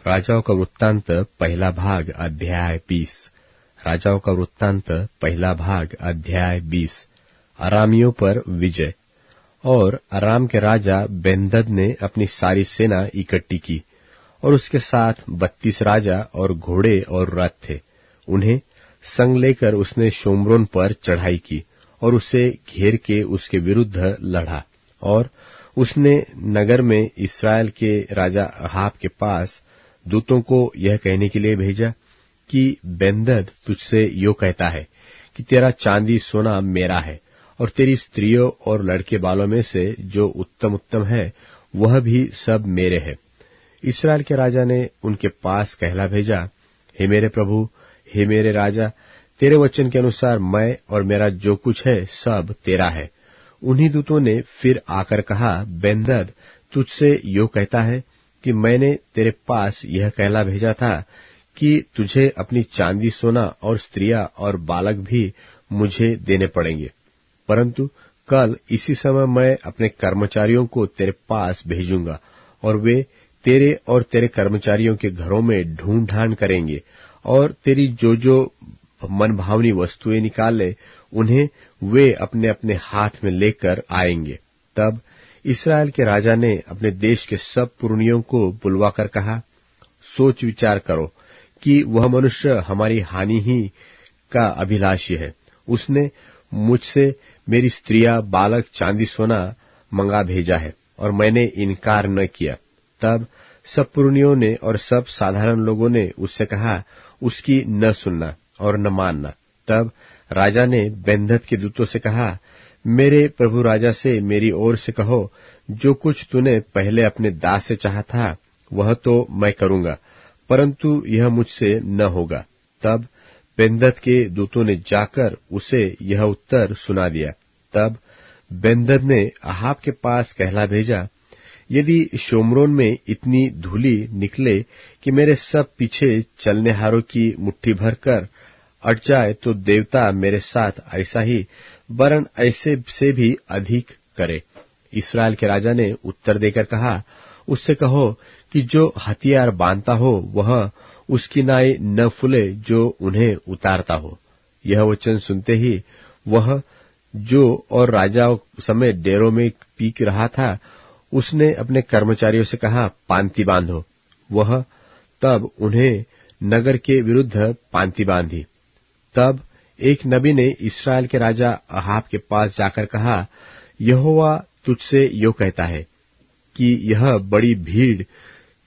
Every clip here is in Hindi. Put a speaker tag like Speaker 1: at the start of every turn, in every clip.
Speaker 1: राजाओं का वृत्तांत पहला भाग अध्याय 20। राजाओं का वृत्तांत पहला भाग अध्याय 20। अरामियों पर विजय। और अराम के राजा बेन्हदद ने अपनी सारी सेना इकट्ठी की, और उसके साथ 32 राजा और घोड़े और रथ थे। उन्हें संग लेकर उसने शोम्रोन पर चढ़ाई की और उसे घेर के उसके विरुद्ध लड़ा। और उसने नगर में इस्राएल के राजा अहाब के पास दूतों को यह कहने के लिए भेजा कि बेन्हदद तुझसे यो कहता है कि तेरा चांदी सोना मेरा है, और तेरी स्त्रियों और लड़के बालों में से जो उत्तम उत्तम है वह भी सब मेरे है। इस्राएल के राजा ने उनके पास कहला भेजा, हे मेरे प्रभु, हे मेरे राजा, तेरे वचन के अनुसार मैं और मेरा जो कुछ है सब तेरा है। उन्हीं दूतों ने फिर आकर कहा, बेन्हदद तुझसे यो कहता है कि मैंने तेरे पास यह कहला भेजा था कि तुझे अपनी चांदी सोना और स्त्रियां और बालक भी मुझे देने पड़ेंगे, परंतु कल इसी समय मैं अपने कर्मचारियों को तेरे पास भेजूंगा, और वे तेरे और तेरे कर्मचारियों के घरों में ढूंढ ढांड करेंगे, और तेरी जो जो मनभावनी वस्तुएं निकाले उन्हें वे अपने अपने हाथ में लेकर आएंगे। तब इस्राएल के राजा ने अपने देश के सब पुरनियों को बुलवाकर कहा, सोच विचार करो कि वह मनुष्य हमारी हानि ही का अभिलाषी है। उसने मुझसे मेरी स्त्रियां बालक चांदी सोना मंगा भेजा है, और मैंने इनकार न किया। तब सब पुरनियों ने और सब साधारण लोगों ने उससे कहा, उसकी न सुनना और न मानना। तब राजा ने बेन्हदद के दूतों से कहा, मेरे प्रभु राजा से मेरी ओर से कहो, जो कुछ तूने पहले अपने दास से चाहा था वह तो मैं करूंगा, परंतु यह मुझसे न होगा। तब बेन्हदद के दूतों ने जाकर उसे यह उत्तर सुना दिया। तब बेन्हदद ने अहाब के पास कहला भेजा, यदि शोम्रोन में इतनी धूलि निकले कि मेरे सब पीछे चलनेहारों की मुट्ठी भर कर अट जाए, तो देवता मेरे साथ ऐसा ही वरन ऐसे से भी अधिक करे। इस्राएल के राजा ने उत्तर देकर कहा, उससे कहो कि जो हथियार बांधता हो वह उसकी नाई न फूले जो उन्हें उतारता हो। यह वचन सुनते ही वह जो और राजा समेत डेरों में पीक रहा था, उसने अपने कर्मचारियों से कहा, पांति बांधो। वह तब उन्हें नगर के विरुद्ध पांति बांधी। तब एक नबी ने इस्राएल के राजा अहाब के पास जाकर कहा, यहोवा तुझसे यो कहता है कि यह बड़ी भीड़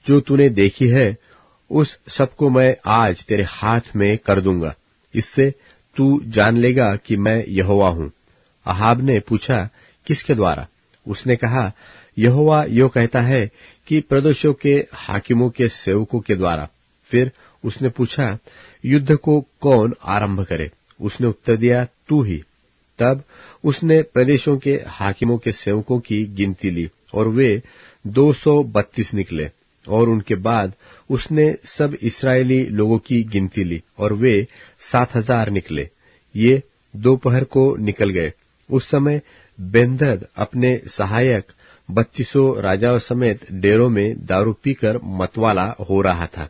Speaker 1: जो तूने देखी है, उस सबको मैं आज तेरे हाथ में कर दूंगा। इससे तू जान लेगा कि मैं यहोवा हूं। अहाब ने पूछा, किसके द्वारा? उसने कहा, यहोवा यो कहता है कि प्रदेशों के हाकिमों के सेवकों के द्वारा। फिर उसने पूछा, युद्ध को कौन आरंभ करे? उसने उत्तर दिया, तू ही। तब उसने प्रदेशों के हाकिमों के सेवकों की गिनती ली, और वे 232 निकले। और उनके बाद उसने सब इस्राएली लोगों की गिनती ली, और वे 7000 निकले। ये दोपहर को निकल गए। उस समय बेन्हदद अपने सहायक 32 राजाओं समेत डेरों में दारू पीकर मतवाला हो रहा था।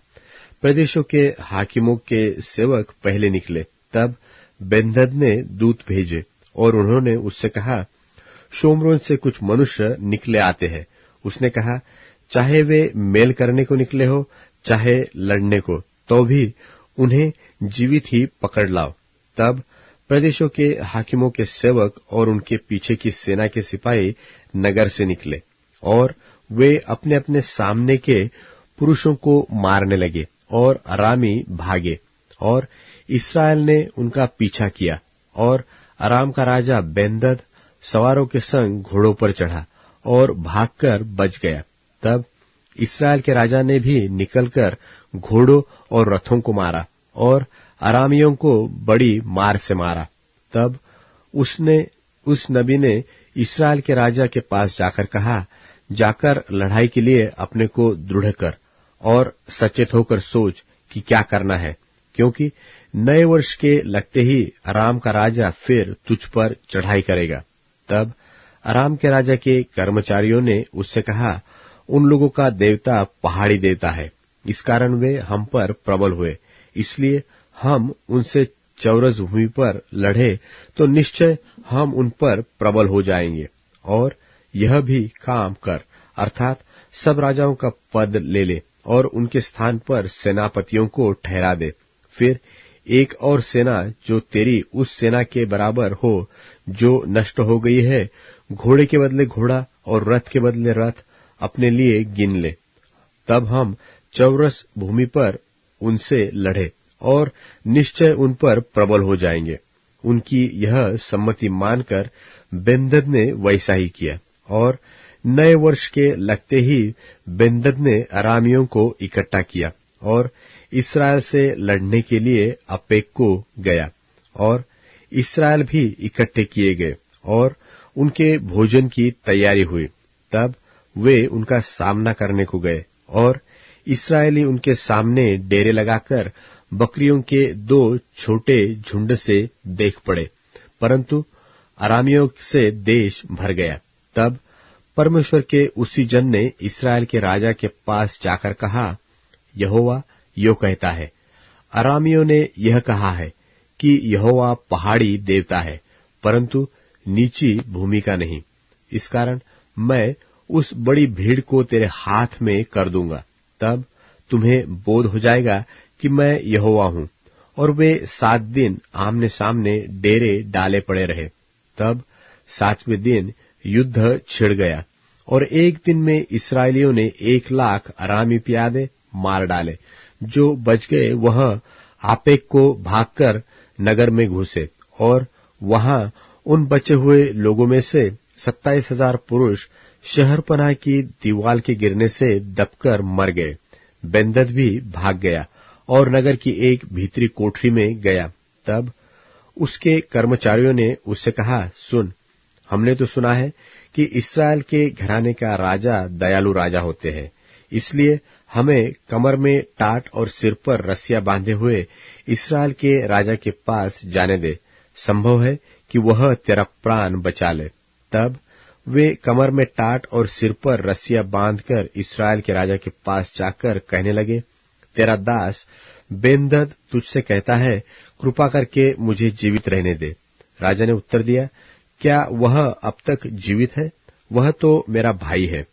Speaker 1: प्रदेशों के हाकिमों के सेवक पहले निकले। तब बेन्हदद ने दूत भेजे, और उन्होंने उससे कहा, शोम्रोन से कुछ मनुष्य निकले आते हैं। उसने कहा, चाहे वे मेल करने को निकले हो चाहे लड़ने को, तो भी उन्हें जीवित ही पकड़ लाओ। तब प्रदेशों के हाकिमों के सेवक और उनके पीछे की सेना के सिपाही नगर से निकले, और वे अपने अपने सामने के पुरुषों को मारने लगे, और अरामी भागे, और इस्राएल ने उनका पीछा किया। और अराम का राजा बेन्हदद सवारों के संग घोड़ों पर चढ़ा और भागकर बच गया। तब इस्राएल के राजा ने भी निकलकर घोड़ों और रथों को मारा, और अरामियों को बड़ी मार से मारा। तब उस नबी ने इस्राएल के राजा के पास जाकर कहा, जाकर लड़ाई के लिए अपने को दृढ़ कर, और सचेत होकर सोच कि क्या करना है, क्योंकि नए वर्ष के लगते ही अराम का राजा फिर तुझ पर चढ़ाई करेगा। तब अराम के राजा के कर्मचारियों ने उससे कहा, उन लोगों का देवता पहाड़ी देवता है, इस कारण वे हम पर प्रबल हुए। इसलिए हम उनसे चौरस भूमि पर लड़े तो निश्चय हम उन पर प्रबल हो जाएंगे। और यह भी काम कर, अर्थात सब राजाओं का पद ले ले और उनके स्थान पर सेनापतियों को ठहरा दे। फिर एक और सेना जो तेरी उस सेना के बराबर हो जो नष्ट हो गई है, घोड़े के बदले घोड़ा और रथ के बदले रथ अपने लिए गिन ले। तब हम चौरस भूमि पर उनसे लड़े और निश्चय उन पर प्रबल हो जाएंगे। उनकी यह सम्मति मानकर बेन्हदद ने वैसा ही किया। और नए वर्ष के लगते ही बेन्हदद ने अरामियों को इकट्ठा किया और इस्राएल से लड़ने के लिए अपेक को गया। और इस्राएल भी इकट्ठे किए गए और उनके भोजन की तैयारी हुई। तब वे उनका सामना करने को गए और इस्राएली उनके सामने डेरे लगाकर बकरियों के 2 छोटे झुंड से देख पड़े, परंतु अरामियों से देश भर गया। तब परमेश्वर के उसी जन ने इस्राएल के राजा के पास जाकर कहा, यहोवा यो कहता है, अरामियों ने यह कहा है कि यहोवा पहाड़ी देवता है, परंतु नीची भूमि का नहीं। इस कारण मैं उस बड़ी भीड़ को तेरे हाथ में कर दूंगा। तब तुम्हें बोध हो जाएगा कि मैं यहोवा हूं। और वे 7 दिन आमने सामने डेरे डाले पड़े रहे। तब 7वें दिन युद्ध छिड़ गया और एक दिन में इस्राएलियों ने 1 लाख अरामी प्यादे मार डाले। जो बच गए वह आपेक को भागकर नगर में घुसे और वहां उन बचे हुए लोगों में से 27,000 पुरुष शहरपनाह की दीवार के गिरने से दबकर मर गए। बेन्हदद भी भाग गया और नगर की एक भीतरी कोठरी में गया। तब उसके कर्मचारियों ने उससे कहा, सुन, हमने तो सुना है कि इस्राएल के घराने का राजा दयालु राजा होते हैं, इसलिए हमें कमर में टाट और सिर पर रस्सियां बांधे हुए इस्राएल के राजा के पास जाने दे, संभव है कि वह तेरा प्राण बचा ले। तब वे कमर में टाट और सिर पर रस्सियां बांधकर इस्राएल के राजा के पास जाकर कहने लगे, तेरा दास बेन्हदद तुझसे कहता है, कृपा करके मुझे जीवित रहने दे। राजा ने उत्तर दिया, क्या वह अब तक जीवित है? वह तो मेरा भाई है।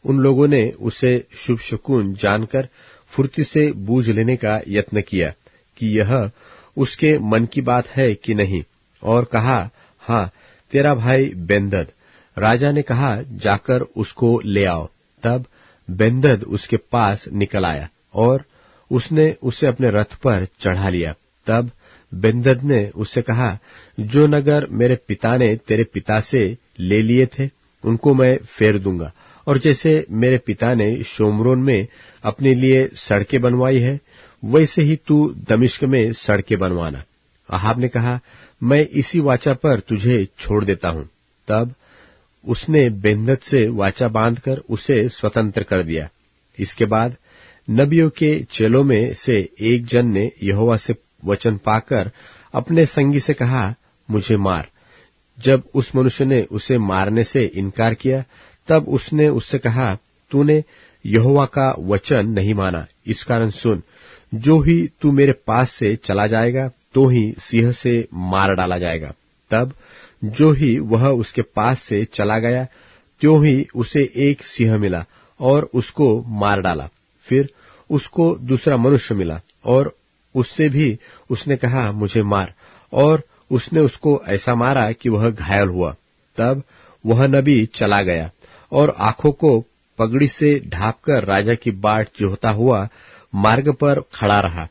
Speaker 1: उन लोगों ने उसे शुभ शकुन जानकर फुर्ती से बूझ लेने का यत्न किया कि यह उसके मन की बात है कि नहीं, और कहा, हाँ, तेरा भाई बेन्हदद। राजा ने कहा, जाकर उसको ले आओ। तब बेन्हदद उसके पास निकल आया और उसने उसे अपने रथ पर चढ़ा लिया। तब बेन्हदद ने उससे कहा, जो नगर मेरे पिता ने तेरे पिता से ले लिए थे उनको मैं फेर दूंगा, और जैसे मेरे पिता ने शोमरोन में अपने लिए सड़कें बनवाई है, वैसे ही तू दमिश्क में सड़कें बनवाना। अहाब ने कहा, मैं इसी वाचा पर तुझे छोड़ देता हूं। तब उसने बेन्हदद से वाचा बांधकर उसे स्वतंत्र कर दिया। इसके बाद नबियों के चेलों में से एक जन ने यहोवा से वचन पाकर अपने संगी से कहा, मुझे मार। जब उस मनुष्य ने उसे मारने से इनकार किया, तब उसने उससे कहा, तूने यहोवा का वचन नहीं माना, इस कारण सुन, जो ही तू मेरे पास से चला जाएगा तो ही सिंह से मार डाला जाएगा। तब जो ही वह उसके पास से चला गया, त्यों ही उसे एक सिंह मिला और उसको मार डाला। फिर उसको दूसरा मनुष्य मिला और उससे भी उसने कहा, मुझे मार, और उसने उसको ऐसा मारा कि वह घायल हुआ। तब वह नबी चला गया और आंखों को पगड़ी से ढांपकर राजा की बाट जोहता हुआ मार्ग पर खड़ा रहा।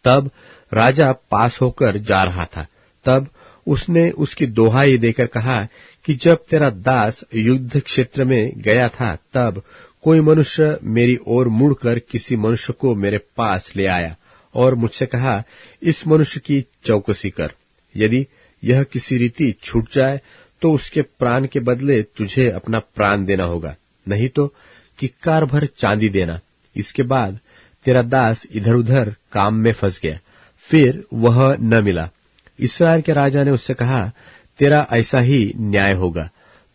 Speaker 1: तब राजा पास होकर जा रहा था। तब उसने उसकी दोहाई देकर कहा कि जब तेरा दास युद्ध क्षेत्र में गया था, तब कोई मनुष्य मेरी ओर मुड़कर किसी मनुष्य को मेरे पास ले आया और मुझसे कहा, इस मनुष्य की चौकसी कर। यदि यह किसी रीति छूट जाए तो उसके प्राण के बदले तुझे अपना प्राण देना होगा, नहीं तो किक्कार भर चांदी देना। इसके बाद तेरा दास इधर उधर काम में फंस गया, फिर वह न मिला। इस्राएल के राजा ने उससे कहा, तेरा ऐसा ही न्याय होगा,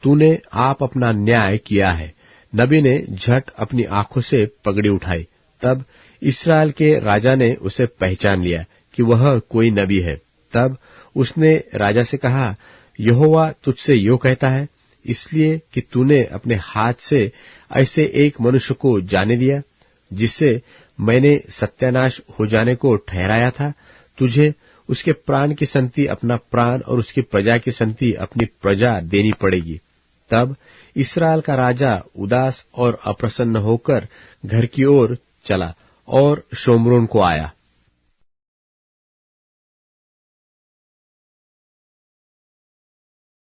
Speaker 1: तूने आप अपना न्याय किया है। नबी ने झट अपनी आंखों से पगड़ी उठाई, तब इस्राएल के राजा ने उसे पहचान लिया कि वह कोई नबी है। तब उसने राजा से कहा, यहोवा तुझसे यो कहता है, इसलिए कि तूने अपने हाथ से ऐसे एक मनुष्य को जाने दिया जिससे मैंने सत्यानाश हो जाने को ठहराया था, तुझे उसके प्राण की संति अपना प्राण और उसकी प्रजा की संति अपनी प्रजा देनी पड़ेगी। तब इस्राएल का राजा उदास और अप्रसन्न होकर घर की ओर चला और शोम्रोन को आया।